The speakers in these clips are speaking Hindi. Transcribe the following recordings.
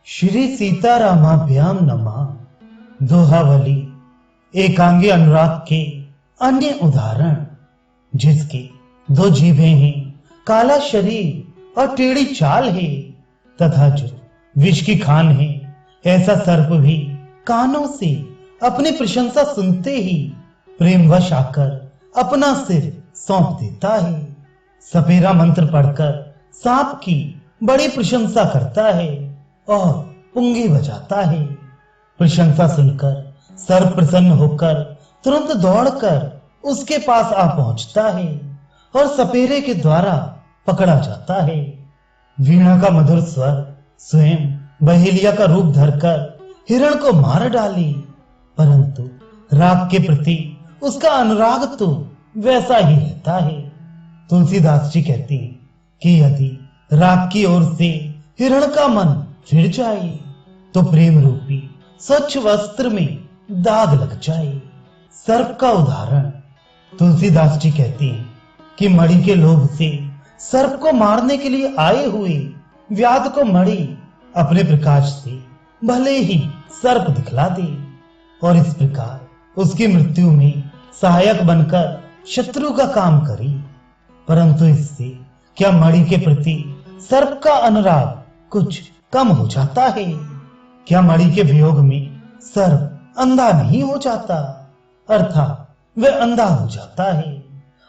श्री सीतारामाभ्याम नमः। दोहावली एकांगी अनुराग के अन्य उदाहरण, जिसके दो जीभें हैं, काला शरीर और टेढ़ी चाल है, तथा जो विष की खान है, ऐसा सर्प भी कानों से अपनी प्रशंसा सुनते ही प्रेमवश आकर अपना सिर सौंप देता है। सपेरा मंत्र पढ़कर सांप की बड़ी प्रशंसा करता है और पुंगी बजाता है। प्रशंसा सुनकर सर्प प्रसन्न होकर तुरंत दौड़कर उसके पास आ पहुंचता है और सपेरे के द्वारा पकड़ा जाता है। वीणा का मधुर स्वर स्वयं बहेलिया का रूप धरकर हिरण को मार डाली, परंतु राग के प्रति उसका अनुराग तो वैसा ही रहता है। तुलसीदास जी कहते हैं कि यदि राग की ओर से हिरण का मन फिर जाए तो प्रेम रूपी स्वच्छ वस्त्र में दाग लग जाए। सर्प का उदाहरण, तुलसीदास जी कहते हैं कि मणि के लोभ से सर्प को मारने के लिए आए हुए व्याध को मणि अपने प्रकाश से भले ही सर्प दिखला दे और इस प्रकार उसकी मृत्यु में सहायक बनकर शत्रु का काम करे, परंतु इससे क्या मणि के प्रति सर्प का अनुराग कुछ कम हो जाता है? क्या मणि के वियोग में सर्प अंधा नहीं हो जाता, अर्थात वह अंधा हो जाता है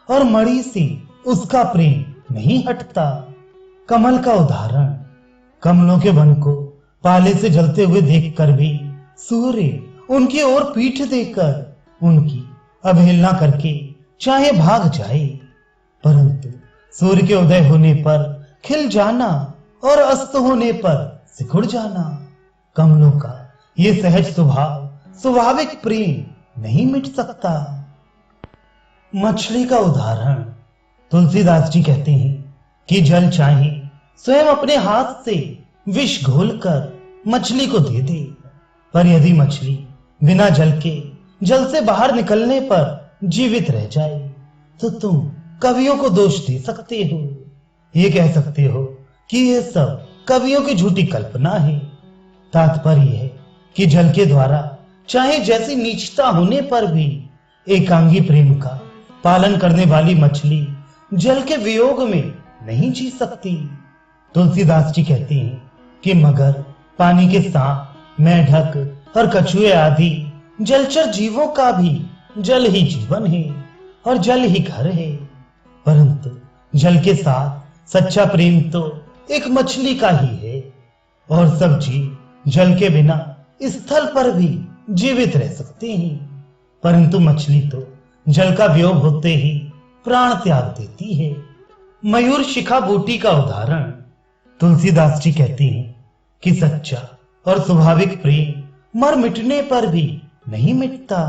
और मणि से उसका प्रेम नहीं हटता। कमल का उदाहरण, कमलों के वन को पाले से जलते हुए देखकर भी सूर्य उनकी ओर पीठ देकर उनकी अवहेलना करके चाहे भाग जाए, परंतु सूर्य के उदय होने पर खिल जाना और अस्त होने पर सिकुड़ जाना, कमलों का ये सहज स्वभाव स्वाभाविक प्रेम नहीं मिट सकता। मछली का उदाहरण, तुलसीदास जी कहते हैं कि जल चाहे स्वयं अपने हाथ से विष घोलकर मछली को दे दे, पर यदि मछली बिना जल के जल से बाहर निकलने पर जीवित रह जाए तो तुम कवियों को दोष दे सकते हो। ये कह सकते हो कि ये सब कवियों की झूठी कल्पना है। तात्पर्य है कि जल के द्वारा चाहे जैसी नीचता होने पर भी एकांगी प्रेम का पालन करने वाली मछली जल के वियोग में नहीं जी सकती। तुलसीदास जी कहते हैं कि मगर, पानी के सांप, मेढक और कछुए आदि जलचर जीवों का भी जल ही जीवन है और जल ही घर है, परंतु जल के साथ सच्चा प्रेम तो एक मछली का ही है और सब जीव जल के बिना स्थल पर भी जीवित रह सकते हैं, परंतु मछली तो जल का वियोग होते ही प्राण त्याग देती है। मयूर शिखा बूटी का उदाहरण, तुलसीदास जी कहते हैं कि सच्चा और स्वाभाविक प्रेम मर मिटने पर भी नहीं मिटता।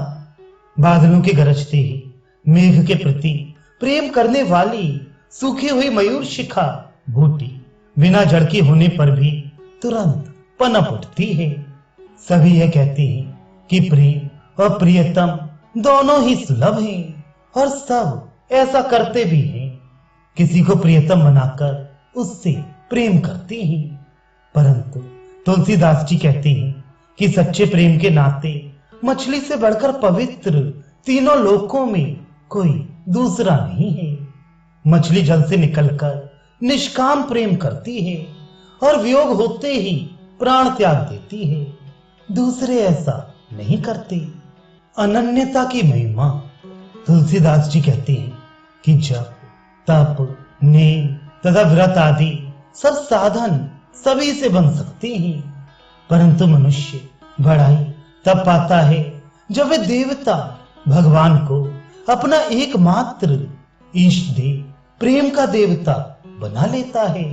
बादलों के गरजते ही मेघ के प्रति प्रेम करने वाली सूखी हुई मयूर शिखा बूटी बिना जड़ की होने पर भी तुरंत पनप उठती है। सभी यह कहते हैं कि प्रेम और प्रियतम दोनों ही सुलभ हैं और सब ऐसा करते भी हैं। किसी को प्रियतम बनाकर उससे प्रेम करते हैं, परंतु तुलसीदास जी कहते हैं कि सच्चे प्रेम के नाते मछली से बढ़कर पवित्र तीनों लोकों में कोई दूसरा नहीं है। मछली जल से निकलकर निष्काम प्रेम करती है और वियोग होते ही प्राण त्याग देती है, दूसरे ऐसा नहीं करते। अनन्यता की महिमा, तुलसीदास जी कहते हैं कि जब तप, नेम तथा व्रत आदि सब साधन सभी से बन सकते हैं, परंतु मनुष्य बड़ाई तब पाता है जब वे देवता भगवान को अपना एकमात्र इष्ट देव, प्रेम का देवता बना लेता है।